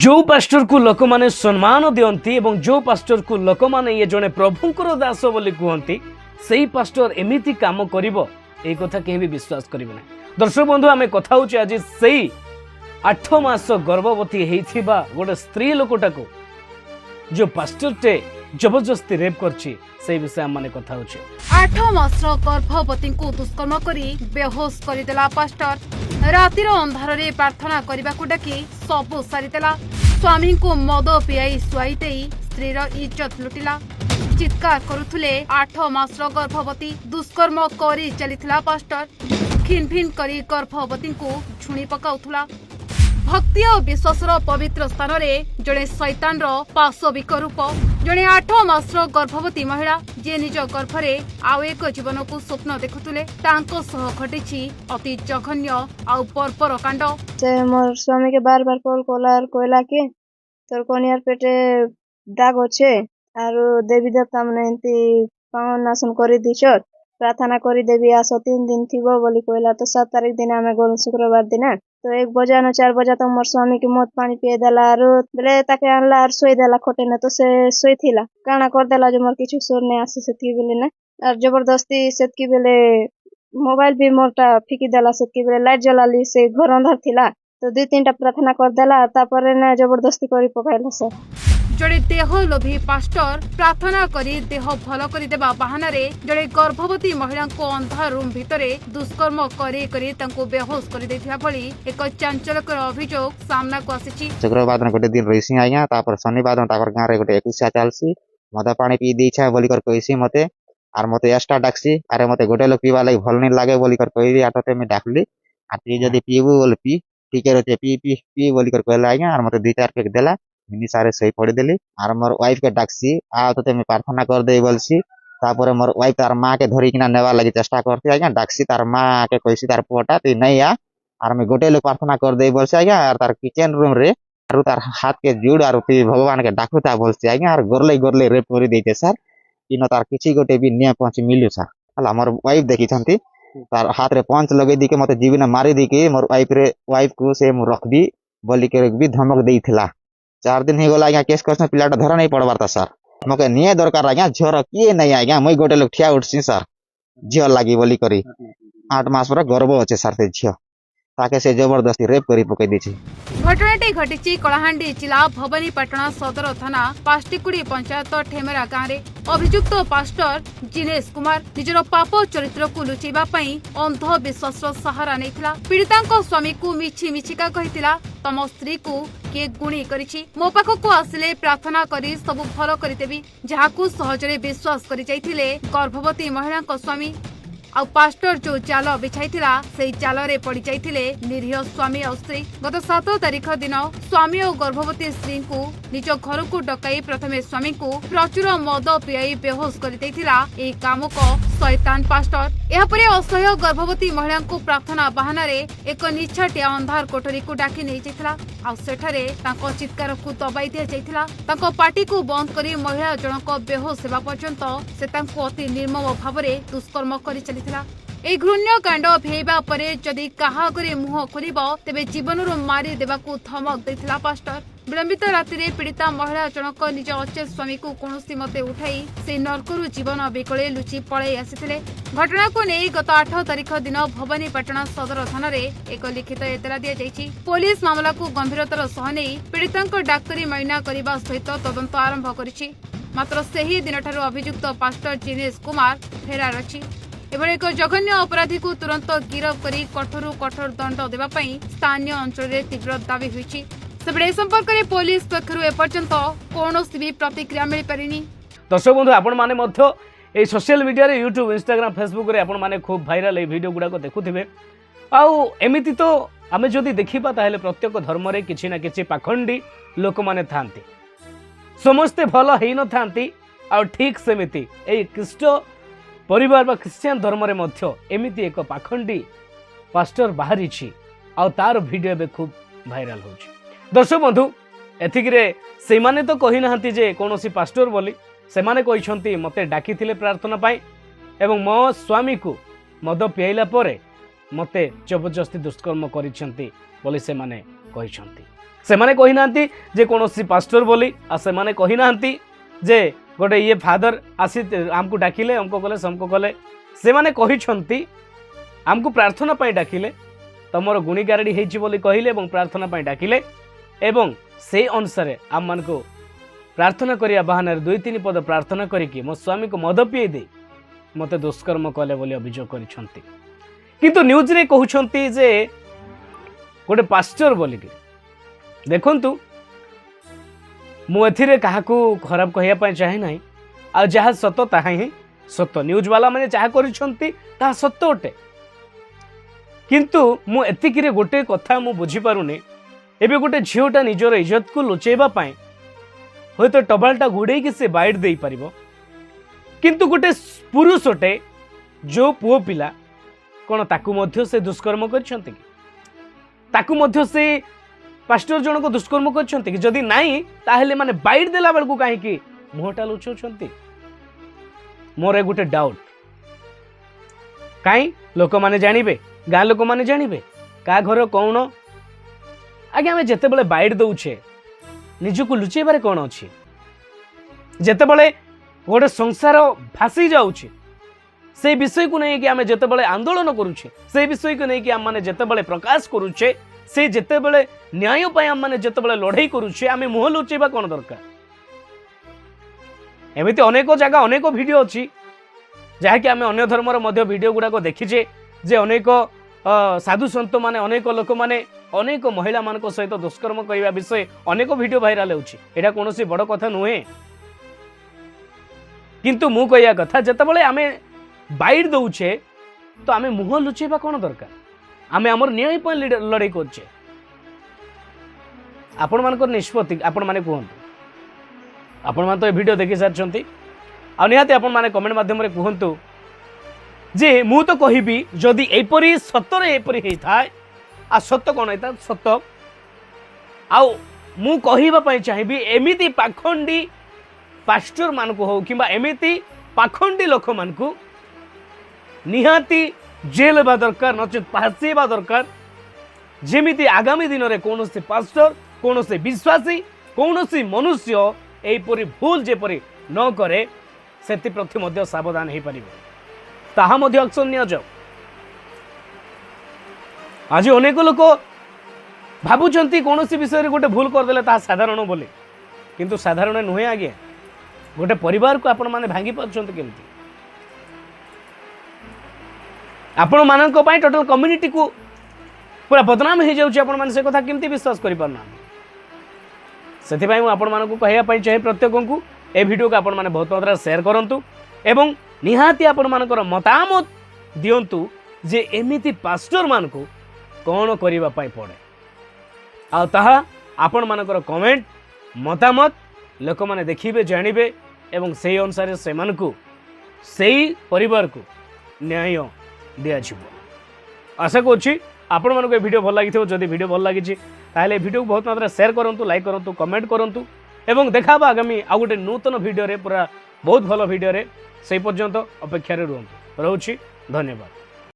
जो पास्टर को लोक माने सम्मान दियंती एवं जो पास्टर को लोक माने ये जने प्रभुंकर दास बोली कहती सेही पास्टर एमिति काम करिवो ए कथा केही भी विश्वास करिवे ना। दर्शक बंधु आमे कथा होचे आज सेही 8 मास गर्भवती हेइथिबा गोटे स्त्री लोकटाको जो पास्टर टे जबरदस्ती रेप करछि से विषय हम माने कथा होचे। 8 मास गर्भवती को दुष्कर्म करी बेहोश करदेला पास्टर। रातिर अंधार रे प्रार्थना करने को डाकी सबू सारीदेला। स्वामी को मद पियाई शुआई दे स्त्री इज्जत लुटिला। चित्कार करुले 8 मास गर्भवती दुष्कर्म करी चलीथिला पास्टर। खिन भिन करी गर्भवती को झुणी पकाउथुला। भक्ति और विश्वास पवित्र स्थान में जड़े शैतान पाशविक रूप जड़े 8 मास गर्भवती महिला जे निज गर्भरे आउ एक जीवन को स्वप्न देखुले घटी अति जघन्य आउ बर्बर कांड। मोर स्वामी के बार बार कॉल कहला कि तोर कनियार पेटे दाग अच्छे आरो देवी देवता मैंने एमती पावन नाशन कर दीच प्रार्थना करी देवी आस 3 दिन थीबो बोली कहला। तो 7 तारीख दिन आमे गलु शुक्रवार दिन तो 1 बजा न 4 बजा तो मोर स्वामी के मत पानी पिए देला आरो बेले ताके आनला आर सोई देला खोटे न तो से सोई थिला काना कर देला जो मोर किछु सोर ने आसे सेती बेले ना आर जबरदस्ती सेतकी बेले मोबाइल भी मोरटा फिकी देला। सेतकी बेले लाइट जलाली से घर अंधार थिला तो 2-3टा प्रार्थना कर देला तापर ने जबरदस्ती करी पकाइला सर। जड़े देह लोभी पास्टर प्रार्थना करी देह भल कर देबा बहाना रे जड़े गर्भवती महिला को अंधा रूम भितरे दुष्कर्म करी तांको बेहोश कर देथिया भली एक चांचल्यकर अभियोग सामना को आसीची। शुक्रवार दिन गोटे दिन रहीसी आज्ञा तापर शनिवार तापर गाँव रे गोटे 21 चलसी मद पानी पी देछा बोली कर कहसी मते आर मते एक्स्ट्रा डाकसी अरे मते गोटे लोग पीवा लागि भल नहीं लागे बोली कर कहली आटते में डाकली आ पी जदी पीबू बोल पी ठीक रहते पी पी पी बोली कर कहला आज्ञा आर मते 2-4 पेक देला मिनी सारे सही पड़ी देली आर मोर वाइफ के डाकसी आ तो मैं प्रार्थना कर दे बोलसी तापर मोर वाइफ तार माँ के धरी किना नेवा लगी चेष्टा करती आज्ञा डाकसी तार माँ के कहसी तार पुअटा तू नहीं आ आर मैं गोटे लोग प्रार्थना कर दे बोलसी आज्ञा आर तार किचन रूम रे आर तार हाथ के जुड़ आर भगवान के डाकुता बोलसी आज्ञा आर गोरले रेप कर देते सर इन तार किछि गोटे भी निया पहुंच मिलु सर हला मोर वाइफ देखी छंती तार हाथ रे पंच लगे दी के मते जीवन मारी दी के मोर वाइफ को से मु रख दी बोली के भी धमक देइथिला। 4 दिन ही गला आज्ञा केस करछ पिलाटा धरा नहीं पड़बार था सर मके निये दरकार आज्ञा झर किए नहीं आज्ञा मुई गोटे लोग ठिया उठसी सर झियो लागी बोली करी 8 मास पर गर्भ अच्छे सर से झियो ताके से जबरदस्ती रेप करी पकई दीची। घटनाटी घटी कलाहांडी जिला भवानीपाटना सदर थाना पास्टिकुड़ी पंचायत ठेमेरा गाँव में अभियुक्त पास्टर जिनेश कुमार निजर पाप चरित्र को लुचेबा पई अंध विश्वास सहारा नेथिला। पीड़िता स्वामी को मिछि मिछिका कहितिला तम स्त्री को किए गुणी करिछि मो पाखक आसिले प्रार्थना करी सब भल करिदेबी जहाकू सहजरे विश्वास करि जाइथिले गर्भवती महिला स्वामी आ पास्टर जो जाल बिछाईथिला से जाल रे पड़ी जाइथिले निरीह स्वामी और स्त्री। गत 7 तारीख दिन स्वामी और गर्भवती स्त्री को निज घर को डकाई प्रथमे स्वामी को प्रचुर मद पियाई बेहोश कर देथिला ए कामक शैतान पास्टर। एहापरे असह्य गर्भवती महिला को प्रार्थना बहाना रे एक निछाटिया अंधार कोठरी को डाकी नहीं जाइथिला आ सेठारे तांको चित्कार को दबाई दिया जाइथिला। तांको पार्टी को बंद करी महिला जनक बेहोश हेबा पर्यंत से तांको अति निर्मम भावरे दुष्कर्म करि चलिथिला। ए घृण्य कांड भेइबा परे जदि काहा करे मुह खोलिबो तेबे जीवनरु मारी देबाकू धमक देथिला पास्टर। विलंबित राति रे पीड़िता महिला जनक निज अचेत स्वामी को कौनसी मते उठाई से नरकरु जीवन बिकले लुचि पळाई आसिथिले। घटना को नै गत 8 तारीख दिन भवानीपाटना सदर थाना रे एक लिखित एतला दिया जायछि। पुलिस मामला को गंभीरतार सह नै पीड़ितांक डाक्तरी माइना करिबा सहित तदंत आरंभ करिछि। मात्र सेही दिनठारु अभियुक्त पास्टर जिनेश कुमार फेरार अछि। एभଳି एक जघन्य अपराधी को तुरंत गिरफ करी कठोर दंड देवा पई स्थानीय अंचल रे तीव्र दाबी होईछि। सेबडे संपर्क रे पुलिस पक्षरु एपर्यंत कोनोसी भी प्रतिक्रिया मिल परिनी। दर्शक बंधु आपण माने मध्य ए सोशल मीडिया रे यूट्यूब इंस्टाग्राम फेसबुक रे आपण माने खूब भाइराल ए वीडियो गुडा को देखुथिबे आउ एमिति तो आमे जदी देखिबा ताहेले प्रत्येक धर्म रे किछि ना किछि पाखंडी लोक माने थांती समस्ते भल हेइ न थांती आउ ठीक सेमिति ए ख्रीष्ट परिवार बा क्रिश्चियन धर्म रे मध्य एमिति एक पाखंडी पास्टर बाहरी छी आ तार वीडियो बे खूब भाइराल होछि। दर्शक बंधु एथिगिरे से माने तो कहि नहंती जे कोनोसी पास्टर बोली से माने कहिसंती मते डाकिथिले प्रार्थना पाई एवं मो स्वामी को मद पियाइला परे मते जबरदस्ती दुष्कर्म करिसंती बोली से माने कहिसंती। ସେମାନେ କହିନାହାନ୍ତି ଯେ କୌଣସି ପାଷ୍ଟର ବୋଲି, ଆଉ ସେମାନେ କହିନାହାନ୍ତି ଯେ ଗୋଟେ ଇଏ ଫାଦର ଆସି ଆମକୁ ଡାକିଲେ ଅମକ କଲେ ସମକ କଲେ। ସେମାନେ କହିଛନ୍ତି ଆମକୁ ପ୍ରାର୍ଥନା ପାଇଁ ଡାକିଲେ, ତମର ଗୁଣିଗାରେଡ଼ି ହେଇଛି ବୋଲି କହିଲେ ଏବଂ ପ୍ରାର୍ଥନା ପାଇଁ ଡାକିଲେ, ଏବଂ ସେଇ ଅନୁସାରେ ଆମମାନଙ୍କୁ ପ୍ରାର୍ଥନା କରିବା ବାହାନାରେ 2-3 ପଦ ପ୍ରାର୍ଥନା କରିକି ମୋ ସ୍ୱାମୀକୁ ମଦ ପିଆଇ ଦେଇ ମୋତେ ଦୁଷ୍କର୍ମ କଲେ ବୋଲି ଅଭିଯୋଗ କରିଛନ୍ତି। କିନ୍ତୁ ନ୍ୟୁଜ୍ରେ କହୁଛନ୍ତି ଯେ ଗୋଟେ ପାଷ୍ଟର ବୋଲିକି। ଦେଖନ୍ତୁ, ମୁଁ ଏଥିରେ କାହାକୁ ଖରାପ କହିବା ପାଇଁ ଚାହେଁ ନାହିଁ, ଆଉ ଯାହା ସତ ତାହା ହିଁ ସତ। ନ୍ୟୁଜ୍ ବାଲାମାନେ ଯାହା କରିଛନ୍ତି ତାହା ସତ ଅଟେ। କିନ୍ତୁ ମୁଁ ଏତିକିରେ ଗୋଟେ କଥା ମୁଁ ବୁଝିପାରୁନି, ଏବେ ଗୋଟେ ଝିଅଟା ନିଜର ଇଜ୍ଜତକୁ ଲୁଚେଇବା ପାଇଁ ହୁଏତ ଟବାଲଟା ଘୋଡ଼େଇକି ସେ ବାଇଟ୍ ଦେଇପାରିବ, କିନ୍ତୁ ଗୋଟେ ପୁରୁଷଟେ ଯେଉଁ ପୁଅ ପିଲା କ'ଣ ତାକୁ ମଧ୍ୟ ସେ ଦୁଷ୍କର୍ମ କରିଛନ୍ତି କି? ତାକୁ ମଧ୍ୟ ସେ ପାଷ୍ଟର ଜଣକ ଦୁଷ୍କର୍ମ କରିଛନ୍ତି କି? ଯଦି ନାହିଁ ତାହେଲେ ମାନେ ବାଇଟ୍ ଦେଲା ବେଳକୁ କାହିଁକି ମୁହଁଟା ଲୁଚାଉଛନ୍ତି? ମୋର ଏ ଗୋଟେ ଡାଉଟ୍। କାହିଁ ଲୋକମାନେ ଜାଣିବେ, ଗାଁ ଲୋକମାନେ ଜାଣିବେ କାହା ଘର କौन? ଆଜ୍ଞା, ଆମେ ଯେତେବେଳେ ବାଇଟ୍ ଦଉଛେ ନିଜକୁ ଲୁଚେଇବାରେ କ'ଣ ଅଛି? ଯେତେବେଳେ ଗୋଟେ ସଂସାର ଭାସି ଯାଉଛି সেই বিষয়କୁ ନେଇକି ଆମେ ଯେତେବେଳେ ଆନ୍ଦୋଳନ କରୁଛେ, সেই বিষয়କୁ ନେଇକି ଆମମାନେ ଯେତେବେଳେ ପ୍ରକାଶ କରୁଛେ, ସେ ଯେତେବେଳେ ନ୍ୟାୟ ପାଇଁ ଆମମାନେ ଯେତେବେଳେ ଲଢ଼େଇ କରୁଛେ, ଆମେ ମୁହଁ ଲୁଚେଇବା କ'ଣ ଦରକାର? ଏମିତି ଅନେକ ଜାଗା ଅନେକ ଭିଡ଼ିଓ ଅଛି ଯାହାକି ଆମେ ଅନ୍ୟ ଧର୍ମର ମଧ୍ୟ ଭିଡ଼ିଓ ଗୁଡ଼ାକ ଦେଖିଛେ ଯେ ଅନେକ ସାଧୁ ସନ୍ତମାନେ, ଅନେକ ଲୋକମାନେ ଅନେକ ମହିଳାମାନଙ୍କ ସହିତ ଦୁଷ୍କର୍ମ କରିବା ବିଷୟ ଅନେକ ଭିଡ଼ିଓ ଭାଇରାଲ ହେଉଛି। ଏଇଟା କୌଣସି ବଡ଼ କଥା ନୁହେଁ। କିନ୍ତୁ ମୁଁ କହିବା କଥା, ଯେତେବେଳେ ଆମେ ବାଇଟ୍ ଦଉଛେ ତ ଆମେ ମୁହଁ ଲୁଚେଇବା କ'ଣ ଦରକାର? ଆମେ ଆମର ନ୍ୟାୟ ପାଇଁ ଲଢ଼େଇ କରୁଛେ। ଆପଣମାନଙ୍କର ନିଷ୍ପତ୍ତି ଆପଣମାନେ କୁହନ୍ତୁ। ଆପଣମାନେ ତ ଏ ଭିଡ଼ିଓ ଦେଖି ସାରିଛନ୍ତି, ଆଉ ନିହାତି ଆପଣମାନେ କମେଣ୍ଟ ମାଧ୍ୟମରେ କୁହନ୍ତୁ ଯେ ମୁଁ ତ କହିବି ଯଦି ଏପରି ସତରେ ଏପରି ହେଇଥାଏ, ଆଉ ସତ କ'ଣ ହେଇଥାଏ? ସତ। ଆଉ ମୁଁ କହିବା ପାଇଁ ଚାହିଁବି ଏମିତି ପାଖଣ୍ଡି ପାଷ୍ଟର ମାନଙ୍କୁ ହଉ କିମ୍ବା ଏମିତି ପାଖଣ୍ଡି ଲୋକମାନଙ୍କୁ ନିହାତି ଜେଲ୍ ହେବା ଦରକାର, ନଚେତ୍ ଫାଶୀ ହେବା ଦରକାର। ଯେମିତି ଆଗାମୀ ଦିନରେ କୌଣସି ପାଷ୍ଟର, କୌଣସି ବିଶ୍ୱାସୀ, କୌଣସି ମନୁଷ୍ୟ ଏହିପରି ଭୁଲ ଯେପରି ନ କରେ, ସେଥିପ୍ରତି ମଧ୍ୟ ସାବଧାନ ହେଇପାରିବ, ତାହା ମଧ୍ୟ ଆକ୍ସନ୍ ନିଆଯାଉ। ଆଜି ଅନେକ ଲୋକ ଭାବୁଛନ୍ତି କୌଣସି ବିଷୟରେ ଗୋଟେ ଭୁଲ କରିଦେଲେ ତାହା ସାଧାରଣ ବୋଲି, କିନ୍ତୁ ସାଧାରଣ ନୁହେଁ ଆଜ୍ଞା। ଗୋଟେ ପରିବାରକୁ ଆପଣମାନେ ଭାଙ୍ଗି ପାରୁଛନ୍ତି କେମିତି? ଆପଣମାନଙ୍କ ପାଇଁ ଟୋଟାଲ କମ୍ୟୁନିଟିକୁ ପୁରା ବଦନାମ ହେଇଯାଉଛି, ଆପଣମାନେ ସେ କଥା କେମିତି ବିଶ୍ୱାସ କରିପାରୁନାହାନ୍ତି? ସେଥିପାଇଁ ମୁଁ ଆପଣମାନଙ୍କୁ କହିବା ପାଇଁ ଚାହେଁ ପ୍ରତ୍ୟେକଙ୍କୁ ଏ ଭିଡ଼ିଓକୁ ଆପଣମାନେ ବହୁତ ମାତ୍ରାରେ ସେୟାର କରନ୍ତୁ ଏବଂ ନିହାତି ଆପଣମାନଙ୍କର ମତାମତ ଦିଅନ୍ତୁ ଯେ ଏମିତି ପାଷ୍ଟରମାନଙ୍କୁ କ'ଣ କରିବା ପାଇଁ ପଡ଼େ, ଆଉ ତାହା ଆପଣମାନଙ୍କର କମେଣ୍ଟ ମତାମତ ଲୋକମାନେ ଦେଖିବେ, ଜାଣିବେ ଏବଂ ସେହି ଅନୁସାରେ ସେମାନଙ୍କୁ ସେହି ପରିବାରକୁ ନ୍ୟାୟ ଦିଆଯିବ। ଆଶା କରୁଛି ଆପଣମାନଙ୍କୁ ଏ ଭିଡ଼ିଓ ଭଲ ଲାଗିଥିବ। ଯଦି ଭିଡ଼ିଓ ଭଲ ଲାଗିଛି ତାହେଲେ ଏ ଭିଡ଼ିଓକୁ ବହୁତ ମାତ୍ରାରେ ସେୟାର କରନ୍ତୁ, ଲାଇକ୍ କରନ୍ତୁ, କମେଣ୍ଟ କରନ୍ତୁ ଏବଂ ଦେଖାହେବା ଆଗାମୀ ଆଉ ଗୋଟେ ନୂତନ ଭିଡ଼ିଓରେ, ପୁରା ବହୁତ ଭଲ ଭିଡ଼ିଓରେ। ସେହି ପର୍ଯ୍ୟନ୍ତ ଅପେକ୍ଷାରେ ରୁହନ୍ତୁ। ରହୁଛି, ଧନ୍ୟବାଦ।